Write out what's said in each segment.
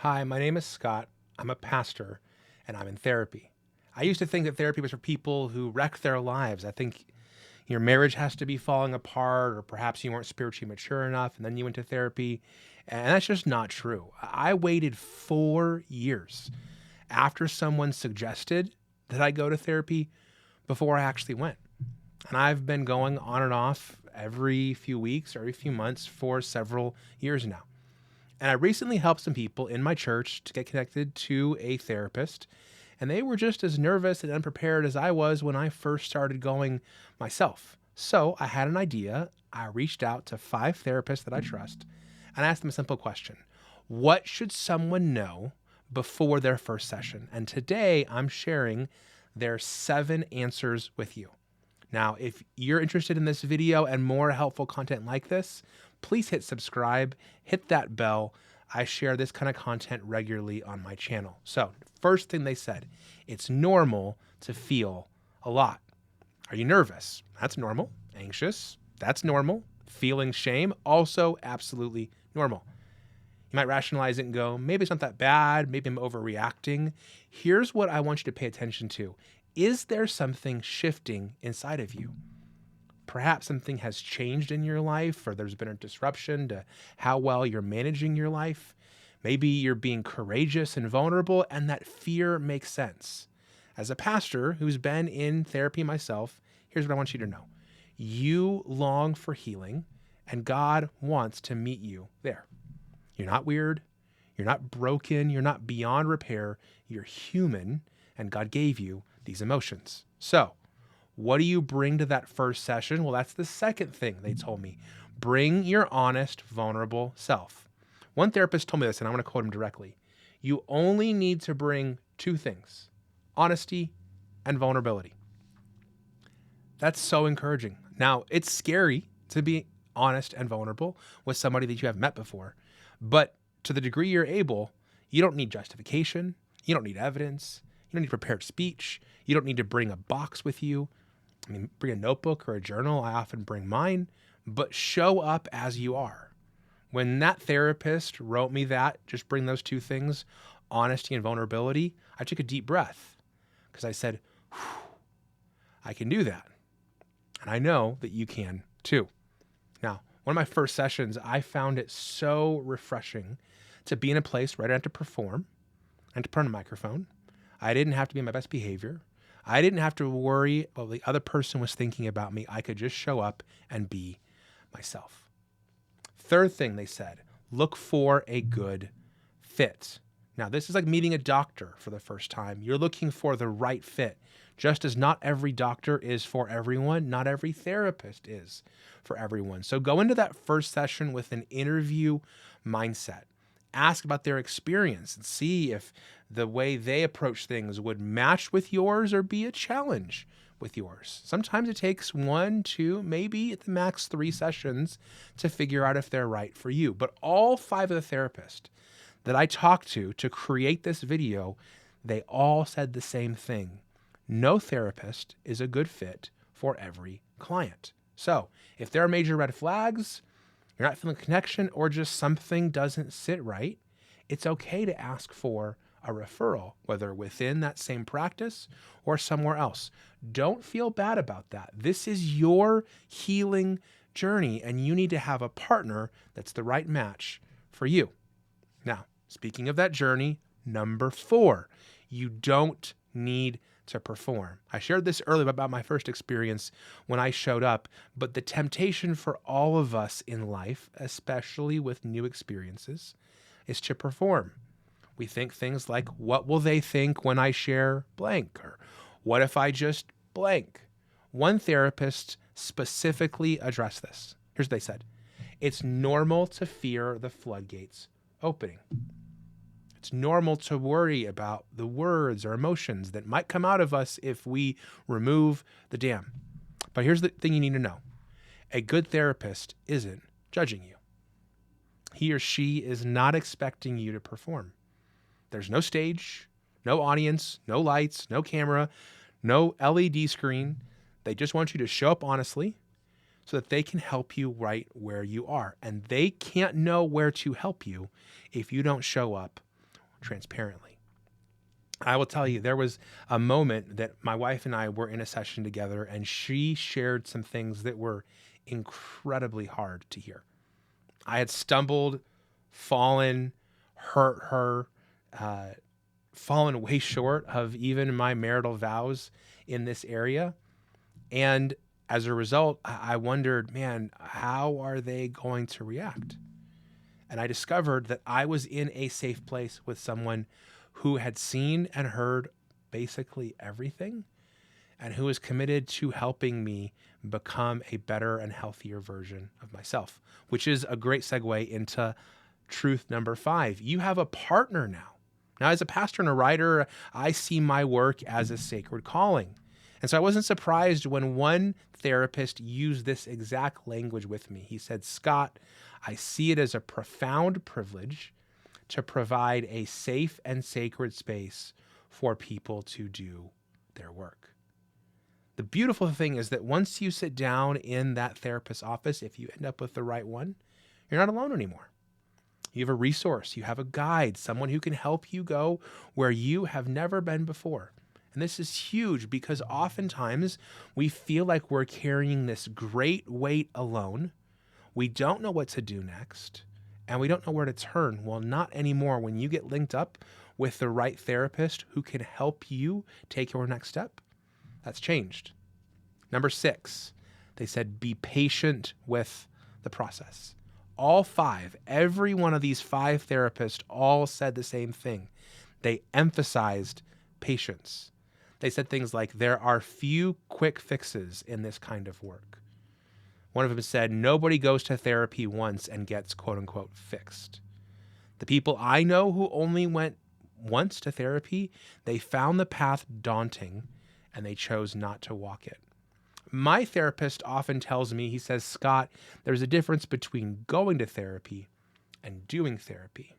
Hi, my name is Scott. I'm a pastor and I'm in therapy. I used to think that therapy was for people who wrecked their lives. I think your marriage has to be falling apart, or perhaps you weren't spiritually mature enough and then you went to therapy. And that's just not true. I waited 4 years after someone suggested that I go to therapy before I actually went. And I've been going on and off every few weeks or every few months for several years now. And I recently helped some people in my church to get connected to a therapist, and they were just as nervous and unprepared as I was when I first started going myself. So I had an idea. I reached out to 5 therapists that I trust and asked them a simple question: what should someone know before their first session? And today I'm sharing their 7 answers with you. Now, if you're interested in this video and more helpful content like this, please hit subscribe, hit that bell. I share this kind of content regularly on my channel. So, first thing they said, it's normal to feel a lot. Are you nervous? That's normal. Anxious? That's normal. Feeling shame? Also absolutely normal. You might rationalize it and go, maybe it's not that bad. Maybe I'm overreacting. Here's what I want you to pay attention to. Is there something shifting inside of you? Perhaps something has changed in your life, or there's been a disruption to how well you're managing your life. Maybe you're being courageous and vulnerable, and that fear makes sense. As a pastor who's been in therapy myself, here's what I want you to know. You long for healing, and God wants to meet you there. You're not weird. You're not broken. You're not beyond repair. You're human, and God gave you these emotions. So, what do you bring to that first session? Well, that's the second thing they told me. Bring your honest, vulnerable self. One therapist told me this, and I want to quote him directly. You only need to bring 2 things: honesty and vulnerability. That's so encouraging. Now, it's scary to be honest and vulnerable with somebody that you haven't met before, but to the degree you're able, you don't need justification. You don't need evidence. You don't need prepared speech. You don't need to bring a box with you. I mean, bring a notebook or a journal. I often bring mine, but show up as you are. When that therapist wrote me that, just bring those 2 things, honesty and vulnerability, I took a deep breath because I said, I can do that. And I know that you can too. Now, one of my first sessions, I found it so refreshing to be in a place where I didn't have to perform and to put on a microphone. I didn't have to be in my best behavior. I didn't have to worry what the other person was thinking about me. I could just show up and be myself. Third thing they said, look for a good fit. Now, this is like meeting a doctor for the first time. You're looking for the right fit. Just as not every doctor is for everyone, not every therapist is for everyone. So go into that first session with an interview mindset. Ask about their experience and see if the way they approach things would match with yours or be a challenge with yours. Sometimes it takes 1, 2, maybe at the max 3 sessions to figure out if they're right for you. But all 5 of the therapists that I talked to create this video, they all said the same thing. No therapist is a good fit for every client. So if there are major red flags, you're not feeling a connection, or just something doesn't sit right, it's okay to ask for a referral, whether within that same practice or somewhere else. Don't feel bad about that. This is your healing journey, and you need to have a partner that's the right match for you. Now, speaking of that journey, number 4, you don't need to perform. I shared this earlier about my first experience when I showed up, but the temptation for all of us in life, especially with new experiences, is to perform. We think things like, what will they think when I share blank? Or what if I just blank? One therapist specifically addressed this. Here's what they said. It's normal to fear the floodgates opening. It's normal to worry about the words or emotions that might come out of us if we remove the dam. But here's the thing you need to know. A good therapist isn't judging you. He or she is not expecting you to perform. There's no stage, no audience, no lights, no camera, no LED screen. They just want you to show up honestly so that they can help you right where you are. And they can't know where to help you if you don't show up transparently. I will tell you, there was a moment that my wife and I were in a session together, and she shared some things that were incredibly hard to hear. I had stumbled, fallen, hurt her, fallen way short of even my marital vows in this area. And as a result, I wondered, man, how are they going to react? And I discovered that I was in a safe place with someone who had seen and heard basically everything and who is committed to helping me become a better and healthier version of myself, which is a great segue into truth number 5. You have a partner now. Now, as a pastor and a writer, I see my work as a sacred calling. And so I wasn't surprised when one therapist used this exact language with me. He said, Scott, I see it as a profound privilege to provide a safe and sacred space for people to do their work. The beautiful thing is that once you sit down in that therapist's office, if you end up with the right one, you're not alone anymore. You have a resource, you have a guide, someone who can help you go where you have never been before. And this is huge because oftentimes we feel like we're carrying this great weight alone. We don't know what to do next, and we don't know where to turn. Well, not anymore. When you get linked up with the right therapist who can help you take your next step, that's changed. Number 6, they said, be patient with the process. All 5, every one of these 5 therapists all said the same thing. They emphasized patience. They said things like, there are few quick fixes in this kind of work. One of them said, nobody goes to therapy once and gets quote unquote fixed. The people I know who only went once to therapy, they found the path daunting and they chose not to walk it. My therapist often tells me, he says, Scott, there's a difference between going to therapy and doing therapy.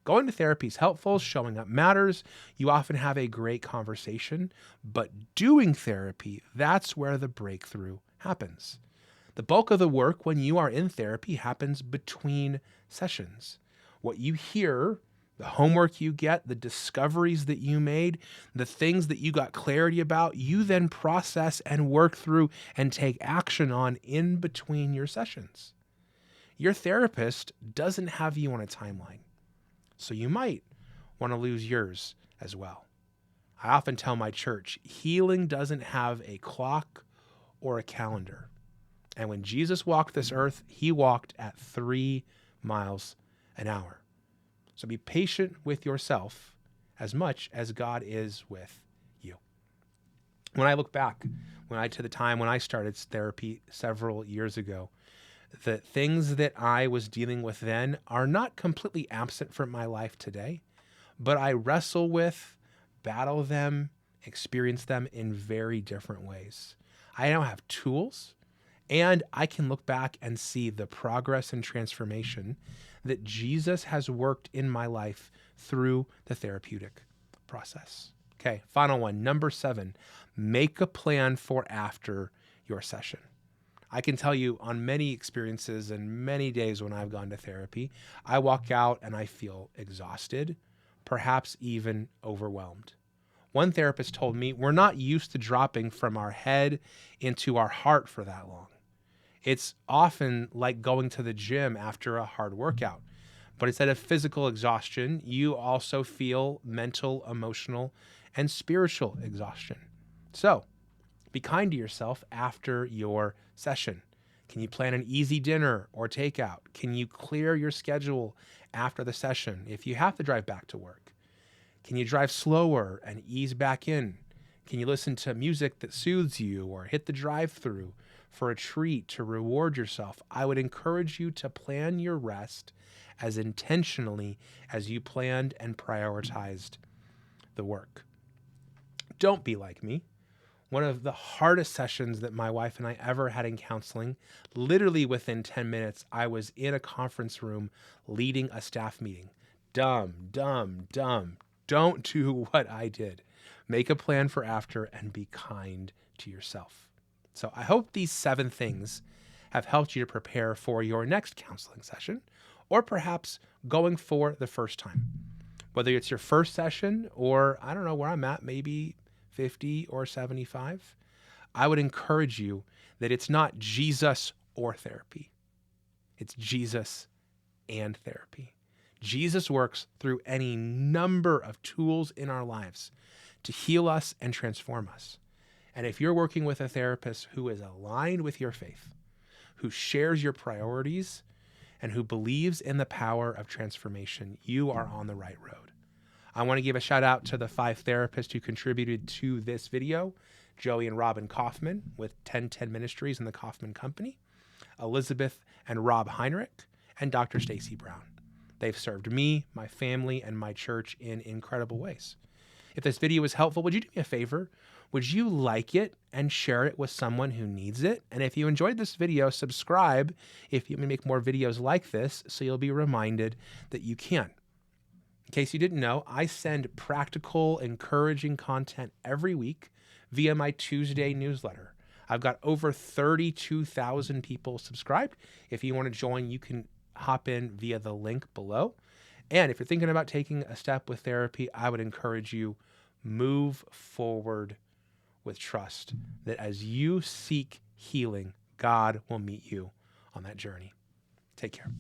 Going to therapy is helpful, showing up matters. You often have a great conversation, but doing therapy, that's where the breakthrough happens. The bulk of the work when you are in therapy happens between sessions. What you hear, the homework you get, the discoveries that you made, the things that you got clarity about, you then process and work through and take action on in between your sessions. Your therapist doesn't have you on a timeline, so you might want to lose yours as well. I often tell my church, healing doesn't have a clock or a calendar. And when Jesus walked this earth, he walked at 3 miles an hour. So be patient with yourself as much as God is with you. When I look back, to the time when I started therapy several years ago, the things that I was dealing with then are not completely absent from my life today, but I wrestle with, battle them, experience them in very different ways. I now have tools, and I can look back and see the progress and transformation that Jesus has worked in my life through the therapeutic process. Okay, final one, number 7, make a plan for after your session. I can tell you on many experiences and many days when I've gone to therapy, I walk out and I feel exhausted, perhaps even overwhelmed. One therapist told me we're not used to dropping from our head into our heart for that long. It's often like going to the gym after a hard workout. But instead of physical exhaustion, you also feel mental, emotional, and spiritual exhaustion. So be kind to yourself after your session. Can you plan an easy dinner or takeout? Can you clear your schedule after the session if you have to drive back to work? Can you drive slower and ease back in? Can you listen to music that soothes you or hit the drive-thru for a treat to reward yourself? I would encourage you to plan your rest as intentionally as you planned and prioritized the work. Don't be like me. One of the hardest sessions that my wife and I ever had in counseling, literally within 10 minutes, I was in a conference room leading a staff meeting. Dumb. Don't do what I did. Make a plan for after and be kind to yourself. So I hope these 7 things have helped you to prepare for your next counseling session, or perhaps going for the first time. Whether it's your first session or I don't know where I'm at, maybe 50 or 75, I would encourage you that it's not Jesus or therapy. It's Jesus and therapy. Jesus works through any number of tools in our lives to heal us and transform us. And if you're working with a therapist who is aligned with your faith, who shares your priorities, and who believes in the power of transformation, you are on the right road. I want to give a shout out to the 5 therapists who contributed to this video: Joey and Robin Kaufman with 1010 Ministries and the Kaufman Company, Elizabeth and Rob Heinrich, and Dr. Stacy Brown. They've served me, my family, and my church in incredible ways. If this video was helpful, would you do me a favor? Would you like it and share it with someone who needs it? And if you enjoyed this video, subscribe if you make more videos like this so you'll be reminded that you can. In case you didn't know, I send practical, encouraging content every week via my Tuesday newsletter. I've got over 32,000 people subscribed. If you want to join, you can hop in via the link below. And if you're thinking about taking a step with therapy, I would encourage you, move forward with trust that as you seek healing, God will meet you on that journey. Take care.